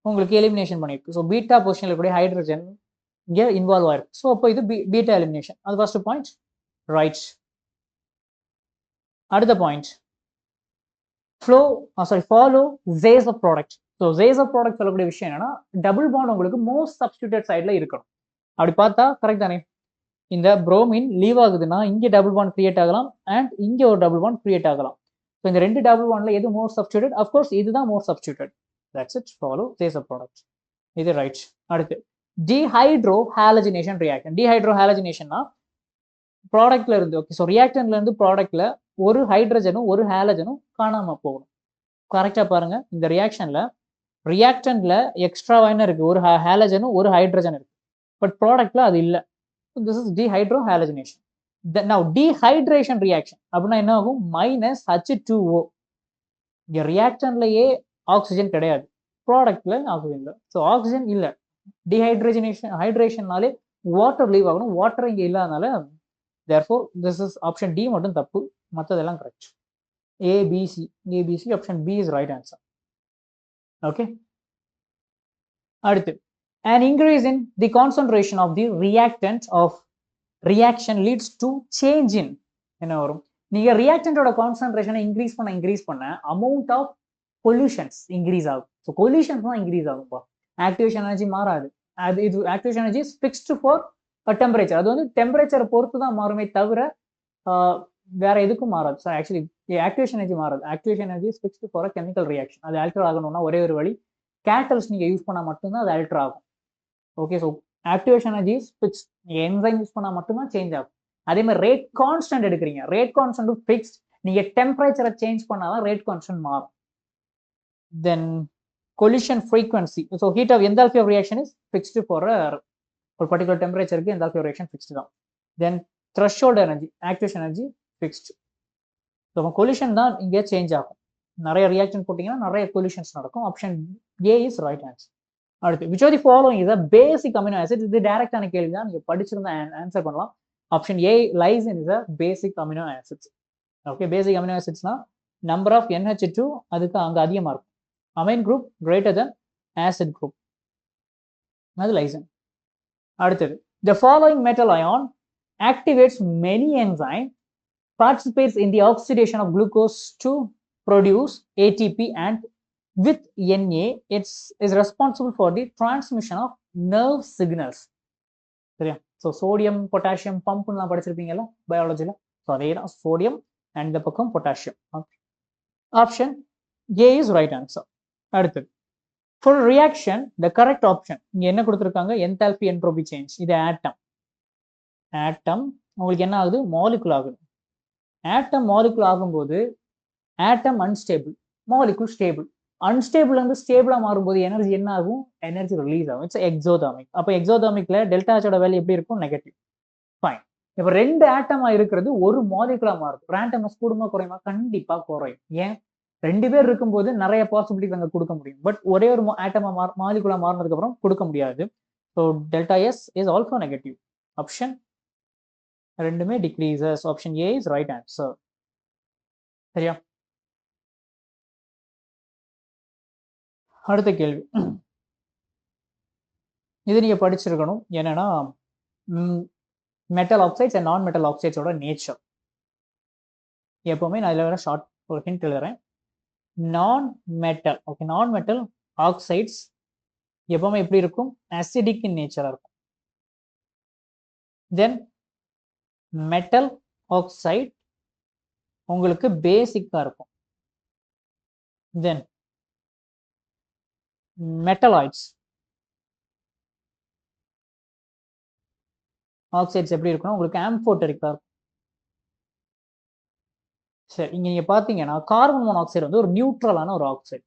உங்களுக்கு எலிமினேஷன் பண்ணிருக்கு. ஸோ பீட்டா பொசிஷன்ல இருக்கக்கூடிய ஹைட்ரஜன் இங்க இன்வால்வ் ஆயிருக்கு. ஸோ அப்போ இது பீட்டா எலிமினேஷன். அது ஃபர்ஸ்ட் பாயிண்ட், ரைட். அடுத்த point, follow Zays of product. So Zays of product சொல்லக்கூடிய விஷயம் என்னன்னா, டபுள் பாண்ட் உங்களுக்கு மோஸ்ட் சப்ஸ்டிடியூட்டட் சைட்ல இருக்கணும். அப்படி பார்த்தா கரெக்ட் தானே? இந்த புரோமின் லீவ் ஆகுதுன்னா இங்க டபுள் பாண்ட் கிரியேட் ஆகலாம் அண்ட் இங்க ஒரு டபுள் பாண்ட் கிரியேட் ஆகலாம். ஸோ இந்த ரெண்டு டபுள் பாண்ட்ல எது மோர் சப்ஸ்டிடியூட்டட்? அஃப்கோர்ஸ் இதுதான் more substituted. That's it, follow Zays of product. இது ரைட். அடுத்து, டீஹைட்ரோ ஹாலஜினேஷன் ரியாக்ஷன். டீஹைட்ரோ ஹாலஜினேஷன்னா ப்ராடக்ட்ல இருந்து, ஓகே, ஸோ ரியாக்டன்ட்ல இருந்து ப்ராடக்ட்ல ஒரு ஹைட்ரஜனும் ஒரு ஹாலஜனும் காணாம போகணும். கரெக்டா பாருங்க, இந்த ரியாக்டன்ட்ல எக்ஸ்ட்ரா என்ன இருக்கு? ஒரு ஹாலஜனும் ஒரு ஹைட்ரஜன் இருக்கு. பட் ப்ராடக்ட்ல அது இல்லை. This is dehydrohalogenation. Now dehydration reaction அப்படின்னா என்ன ஆகும்? -H2O. இங்க ரியாக்டன்ட்லயே ஆக்சிஜன் கிடையாது, ப்ராடக்ட்ல ஆக்சிஜன் இல்லை. ஸோ ஆக்சிஜன் இல்லை, ஹைட்ரேஷன்னாலே வாட்டர் லீவ் ஆகணும். வாட்டர் இங்க இல்லாதனால therefore this is option D மட்டும் தப்பு, மற்றதெல்லாம் correct. ABC option B is right answer. Okay. அடுத்து, an increase in the concentration of the reactant of reaction leads to change in என்ன வரும்? நீங்க ரியாக்டன்டோட கான்சன்ட்ரேஷனை இன்க்ரீஸ் பண்ண அமௌண்ட் ஆஃப் பொல்யூஷன்ஸ் இன்க்ரீஸ் ஆகும். So pollutions தான் இன்க்ரீஸ் ஆகும்பா, ஆக்டிவேஷன் எனர்ஜி மாறாது. அது இது activation energy is fixed for temperature. அது வந்து டெம்பரேச்சரை பொறுத்து தான் மாறுமே தவிர வேற எதுக்கும் மாறாது. ஸோ ஆக்சுவலி ஆக்டிவேஷன் எனர்ஜி மாறாது. Activation energy is fixed for chemical reaction. அது ஆல்டர் ஆகணும்னா ஒரே ஒரு வழி, கேட்டல்ஸ் நீங்க யூஸ் பண்ணா மட்டும்தான் அது ஆல்டர் ஆகும். Okay, so activation energy is fixed. நீங்க என்சைம் யூஸ் பண்ணா மட்டும்தான் சேஞ்ச் ஆகும். அதே மாதிரி ரேட் கான்ஸ்டன்ட் எடுக்கிறீங்க, ரேட் கான்ஸ்டன்ட் ஃபிக்ஸ்ட். நீங்க டெம்பரேச்சரை சேஞ்ச் பண்ணாதான் ரேட் கான்ஸ்டன்ட் மாறும். Then collision frequency. So heat of enthalpy of reaction is fixed for ஒரு பர்டிகுலர் டெம்பரேச்சருக்கு என்தால்பி ஆஃப் ரியாக்ஷன் ஃபிக்ஸ்டு தான். Then threshold energy, activation energy fixed. So collision தான் இங்கே change ஆகும். நிறைய ரியாக்ஷன் போட்டிங்கன்னா நிறைய கொலிஷன்ஸ் நடக்கும். Option A is right answer. அடுத்து, which of the following is a basic amino acid? இது டைரக்டான கேள்வி தான், நீங்க படிச்சிருந்தா ஆன்சர் பண்ணலாம். Option A, lysine is a basic amino acids. Okay, basic amino ஆசிட்ஸ்னா நம்பர் ஆஃப் NH2 அதுக்கு அங்க அதிகமா இருக்கும். Amine group greater than acid group, அது லைசின். அடுத்தது, the following metal ion activates many enzyme, participates in the oxidation of glucose to produce ATP, and with Na it is responsible for the transmission of nerve signals. சரியா? So sodium potassium பம்ப்லாம் படிச்சிருப்பீங்கல்ல பயாலஜியில். So அதே தான் sodium and இந்த பக்கம் potassium. Option A is right answer. அடுத்தது, for reaction the correct option இங்க என்ன கொடுத்துருக்காங்க? Enthalpy entropy change. இது ஆட்டம் உங்களுக்கு என்ன ஆகுது? மாலிகுல் ஆகுது. ஆட்டம் மாலிகுல் ஆகும்போது ஆட்டம் அன்ஸ்டேபிள், மாலிகுல் ஸ்டேபிள். அன்ஸ்டேபிள் வந்து ஸ்டேபிளா மாறும்போது எனர்ஜி என்ன ஆகும்? எனர்ஜி ரிலீஸ் ஆகும். It's exothermic. அப்போ எக்ஸோதர்மிக்ல டெல்டா Hோட வேல்யூ எப்படி இருக்கும்? நெகட்டிவ். ஃபைன். இப்போ ரெண்டு ஆட்டமா இருக்கிறது ஒரு மாலிகுலா மாறுது. ரேண்டம்னஸ் கூடுமா குறையுமா? கண்டிப்பா குறையும். ஏன்? ரெண்டு பேர் இருக்கும்போது நிறைய பாசிபிலிட்டிஸ் அங்கே கொடுக்க முடியும். பட் ஒரே ஒரு ஆட்டமா மாலிகுலா மாறினதுக்கு அப்புறம் கொடுக்க முடியாது. So delta S is also negative. Option ரெண்டுமே decreases. Option A is right answer. சரியா? அடுத்த கேள்வி, இது நீங்க படிச்சிருக்கணும். என்னன்னா metal oxides and non metal ஆக்சைட்ஸோட நேச்சர். எப்பவுமே நான் இதில் ஷார்ட் ஒரு ஹிண்ட் எழுதுறேன். Non metal, okay, non metal oxides எப்பவுமே எப்படி இருக்கும்? அசிடிக் இன் நேச்சரா இருக்கும். தென் மெட்டல் ஆக்சைட் உங்களுக்கு பேசிக்கா இருக்கும். தென் மெட்டலாய்ட்ஸ் ஆக்சைட்ஸ் எப்படி இருக்குன்னா உங்களுக்கு ஆம்ஃபோட்டரிக்கா இருக்கும். சரி, இங்க நீங்க பாத்தீங்கன்னா கார்பன் மோனாக்சைடு வந்து ஒரு நியூட்ரலான ஒரு oxide.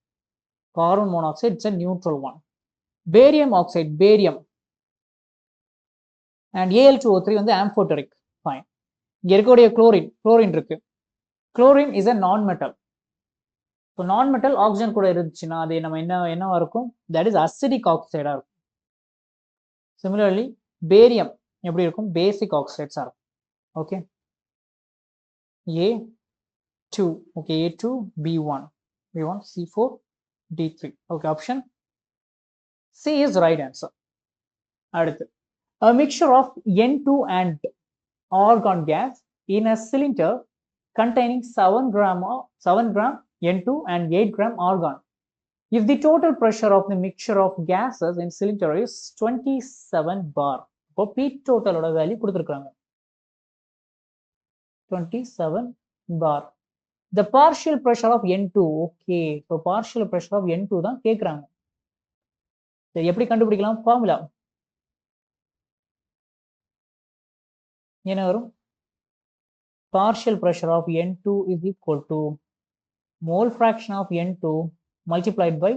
Carbon monoxide it's a neutral one. Barium oxide, barium and Al2O3 வந்து ஆம்ஃபோட்டரிக். ஃபைன். இங்க இருக்கக்கூடிய குளோரின் இருக்கு. குளோரின் இஸ் a நான் மெட்டல். இப்போ நான் மெட்டல் ஆக்சிஜன் கூட இருந்துச்சுன்னா அது நம்ம என்னவா இருக்கும்? தட் இஸ் அசிடிக் ஆக்சைடா இருக்கும். சிமிலர்லி பேரியம் எப்படி இருக்கும்? பேசிக் ஆக்சைட்ஸா இருக்கும். Okay, A2, okay, A2, B1, C4, D3. Okay, option C is right answer. அடுத்து, a mixture of N2 and argon gas in a cylinder containing 7 gram N2 and 8 gram argon. If the total pressure of the mixture of gases in cylinder is 27 bar, இப்போ P total ஓட value கொடுத்திருக்காங்க 27 bar. The partial pressure of N2, okay, so partial pressure of N2 தான் கேக்குறாங்க. சரி, எப்படி கண்டுபிடிக்கலாம்? Formula என்ன வரும்? Partial pressure of N2 is equal to mole fraction of N2 multiplied by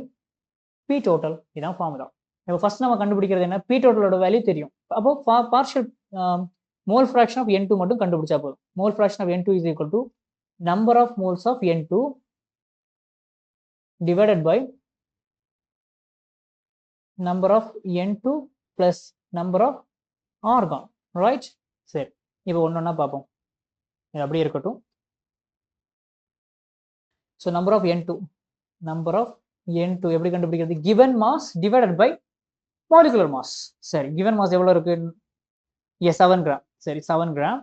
P total. இதான் ஃபார்முலா. இப்போ ஃபர்ஸ்ட் நம்ம கண்டுபிடிக்கிறது என்ன? P totalோட வேல்யூ தெரியும். அப்போ partial mole fraction of N2 மட்டும் கண்டுபிடிச்சா போதும். Mole fraction of N2 is equal to number of moles of N2 divided by number of N2 plus number of argon, right? சரி, இப்போ ஒன்னொன்னா பார்ப்போம். இது அப்படியே இருக்கட்டும். ஸோ நம்பர் ஆஃப் N2 எப்படி கண்டுபிடிக்கிறது? given mass divided by molecular mass. சரி, given mass எவ்வளோ இருக்கு? 7 கிராம். சரி, 7 கிராம்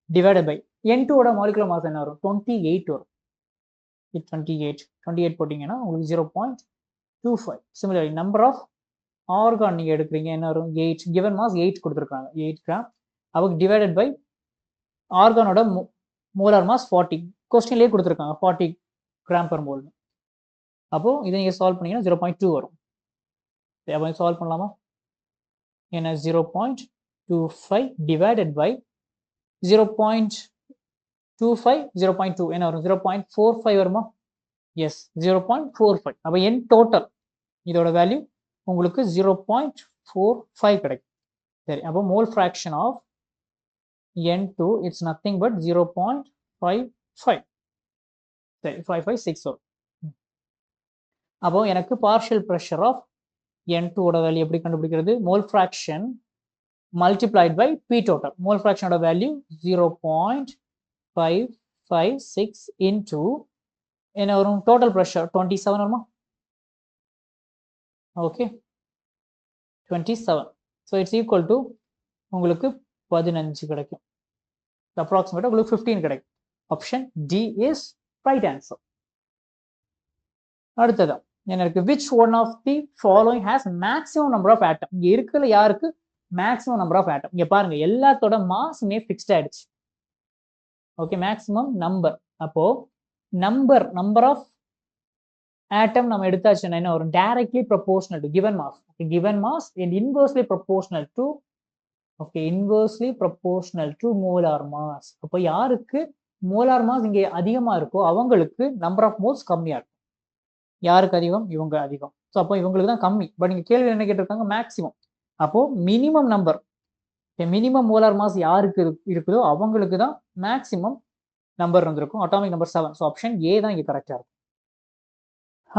divided by N2 ஓட molecular mass என்ன வரும்? 28 வரும். 28 போட்டிங்கன்னா உங்களுக்கு 0.25. சிமிலர்லி நம்பர் ஆஃப் ஆர்கான் நீங்க எடுக்கிறீங்க என்ன வரும்? 8. given mass 8 கொடுத்துருக்காங்க, 8 கிராம். அவங்க டிவைடட் பை ஆர்கானோட மோலார் மாஸ் 40. கொஸ்டின்லேயே கொடுத்துருக்காங்க 40 கிராம் per mole. அப்போ இதை நீங்க சால்வ் பண்ணீங்கன்னா 0.2 வரும். அப்போ சால்வ் பண்ணலாமா? என்ன 0.25 டிவைடட் பை 0.25 0.2 என்ன வரும்? 0.45 வருமா? எஸ், 0.45. அப்போ என் டோட்டல் இதோட வேல்யூ உங்களுக்கு 0.45 கிடைக்கும். சரி, அப்போ mole fraction of N2 it's nothing but 0.55. சரி, 556 வரும். அப்போ எனக்கு பார்ஷியல் ப்ரெஷர் ஆஃப் N2 ஓட வேல்யூ எப்படி கண்டுபிடிக்கிறது? Mole fraction multiplied by P total. Mole ஃப்ராக்ஷனோட வேல்யூ 0.556 into என்ன வரும்? டோட்டல் ப்ரெஷர் 27 வருமா? Okay, 27. So it's equal to உங்களுக்கு 15 கிடைக்கும். அப்ராக்சிமேட்டாக உங்களுக்கு 15 கிடைக்கும். Option D is right answer. அடுத்ததான் என்ன இருக்கு? Which one of the following has maximum number of atom. இங்க இருக்குல்ல யாருக்கு மேக்ஸிமம் நம்பர் ஆஃப் ஆட்டம்? இங்க பாருங்க எல்லாத்தோட மாஸுமே ஃபிக்ஸ்ட் ஆயிடுச்சு. Okay, maximum number. அப்போ நம்பர் ஆஃப் ஆட்டம் நம்ம எடுத்தாச்சுன்னா என்ன வரும்? Directly proportional to given mass. Given mass and inversely proportional to inversely proportional to molar mass. அப்போ யாருக்கு மோலார் மாஸ் இங்கே அதிகமா இருக்கோ அவங்களுக்கு நம்பர் ஆஃப் மோல்ஸ் கம்மியா இருக்கும். யாருக்கு அதிகம்? இவங்க அதிகம். ஸோ அப்போ இவங்களுக்கு தான் கம்மி. பட் இங்க கேள்வி என்ன கேட்டிருக்காங்க? மேக்ஸிமம். அப்போ minimum number, minimum molar mass யாருக்கு இருக்குதோ அவங்களுக்கு தான் மேக்ஸிமம் நம்பர் இருந்திருக்கும். Atomic number 7. So option A தான் இங்க கரெக்டா இருக்கும்.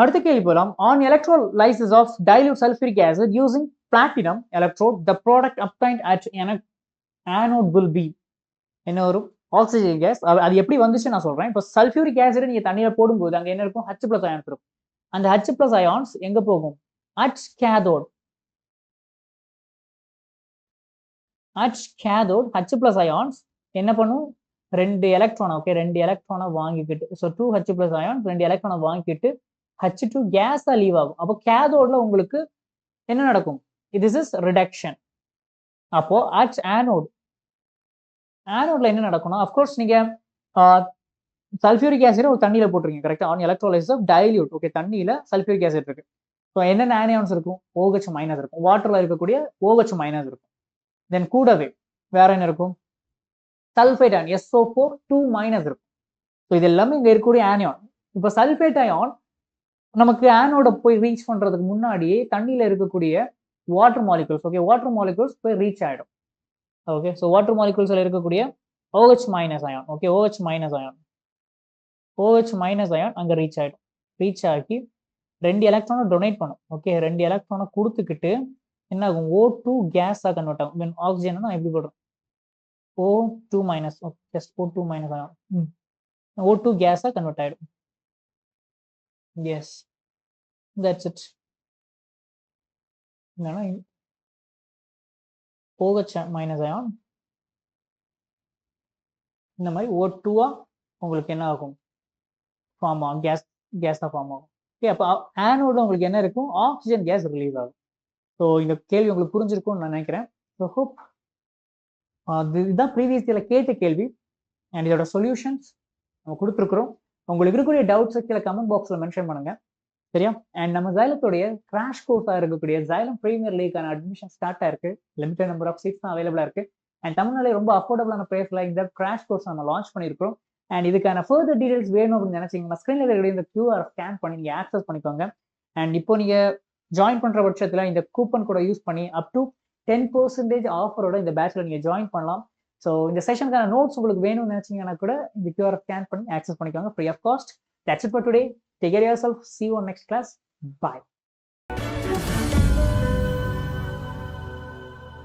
அடுத்த கேள்வி போலாம். On electrolysis of dilute sulphuric acid using platinum electrode, the product obtained at anode will be என்ன வரும்? Oxygen case. அது எப்படி வந்துச்சு நான் சொல்றேன். இப்போ சல்ஃபியூரிக் ஆசிட் நீங்க தண்ணியில போடும்போது அங்க என்ன இருக்கும்? H+ அயான்ஸ் இருக்கும். அந்த H+ அயான்ஸ் எங்க போகும்? H cathode. H cathode H+ ions என்ன பண்ணும்? 2 எலக்ட்ரான், ஓகே 2 எலக்ட்ரானை வாங்கிக்கிட்டு, ஸோ 2H பிளஸ் அயான் 2 எலக்ட்ரானை வாங்கிக்கிட்டு H2 கேஸா லீவ் ஆகும். அப்போ கேதோட்ல உங்களுக்கு என்ன நடக்கும்? This is reduction. அப்போ அட் ஆனோட்ல என்ன நடக்கும்னா, அஃப்கோர்ஸ் நீங்க சல்ஃபியூரிக் ஆசிட் ஒரு தண்ணியில போட்டுருக்கீங்க கரெக்டா, on electrolysis of dilute, okay தண்ணியில சல்ஃபியூரிக் ஆசிட் இருக்கு. ஸோ என்னென்ன ஆனியான்ஸ் இருக்கும்? OH மைனஸ் இருக்கும். வாட்டர்ல இருக்கக்கூடிய OH மைனஸ் இருக்கும். தென் கூடவே வேற என்ன இருக்கும்? சல்ஃபேட் அயன் SO4 2 மைனஸ் இருக்கும். ஸோ இது எல்லாமே இங்க இருக்கக்கூடிய ஆனியான். இப்போ சல்ஃபேட் அயான் நமக்கு ஆனோட போய் ரீச் பண்றதுக்கு முன்னாடியே தண்ணியில இருக்கக்கூடிய water molecules, okay water molecules போய் ரீச் ஆயிடும். ஓகே ஸோ வாட்டர் மாலிகூல்ஸ்ல இருக்கக்கூடிய OH minus ion, okay OH minus ion அங்க ரீச் ஆயிடும். ரீச் ஆகி 2 எலக்ட்ரானை டொனேட் பண்ணும். ஓகே 2 எலக்ட்ரானை கொடுத்துக்கிட்டு என்ன ஆகும்? O2 கேஸா கன்வெர்ட் ஆகும். ஆக்சிஜன் நான் எப்படி போடுறேன்? O2 minus, just O2 minus ion O2 கேஸா கன்வெர்ட் ஆயிடும். Yes, that's it. என்னன்னா OH மைனஸ் அயான் இந்த மாதிரி O2 உங்களுக்கு என்ன ஆகும்? ஃபார்ம் ஆகும், கேஸா ஃபார்ம் ஆகும். ஓகே அப்போ ஆனோட உங்களுக்கு என்ன இருக்கும்? ஆக்சிஜன் கேஸ் ரிலீஸ் ஆகும். ஸோ இந்த கேள்வி உங்களுக்கு புரிஞ்சிருக்கும்னு நான் நினைக்கிறேன். ஸோ ஹோப் இதுதான் ப்ரீவியஸ் இயர்ல கேட்ட கேள்வி அண்ட் இதோட சொல்யூஷன்ஸ் நம்ம கொடுத்துருக்குறோம். உங்களுக்கு இருக்கக்கூடிய டவுட்ஸை கீழே கமெண்ட் பாக்ஸில் மென்ஷன் பண்ணுங்க, சரியா? அண்ட் நம்ம ஜைலத்தோடைய கிராஷ் கோர்ஸாக இருக்கக்கூடிய ஜைலம் பிரீமியர் லீக்கான அட்மிஷன் ஸ்டார்ட் ஆயிருக்கு. லிமிடெட் நம்பர் ஆஃப் சீட்ஸ் தான் அவைலபிளா இருக்கு. அண்ட் தமிழ்நாடு ரொம்ப அஃபோர்டபுளான பிரைஸ்ல இந்த கிராஷ் கோர்ஸ் நம்ம லான்ச் பண்ணியிருக்கோம். அண்ட் இதுக்கான ஃபர்தர் டீடைல்ஸ் வேணும் அப்படின்னு நினைச்சீங்கன்னா ஸ்க்ரீன்ல இருக்கக்கூடிய இந்த QR ஸ்கேன் பண்ணி நீங்க ஆக்சஸ் பண்ணிக்கோங்க. அண்ட் இப்போ நீங்க ஜாயின் பண்ற பட்சத்துல இந்த கூப்பன் கூட யூஸ் பண்ணி அப் டு 10% ஆஃபரோட இந்த பேட்ச்ல நீங்க ஜாயின் பண்ணலாம். ஸோ இந்த செஷனுக்கான நோட்ஸ் உங்களுக்கு வேணும்னு நினைச்சீங்கன்னா கூட இந்த QR ஸ்கேன் பண்ணி ஆக்சஸ் பண்ணிக்கோங்க, free of cost. That's it for today. Take care of yourself. See you on next class. Bye.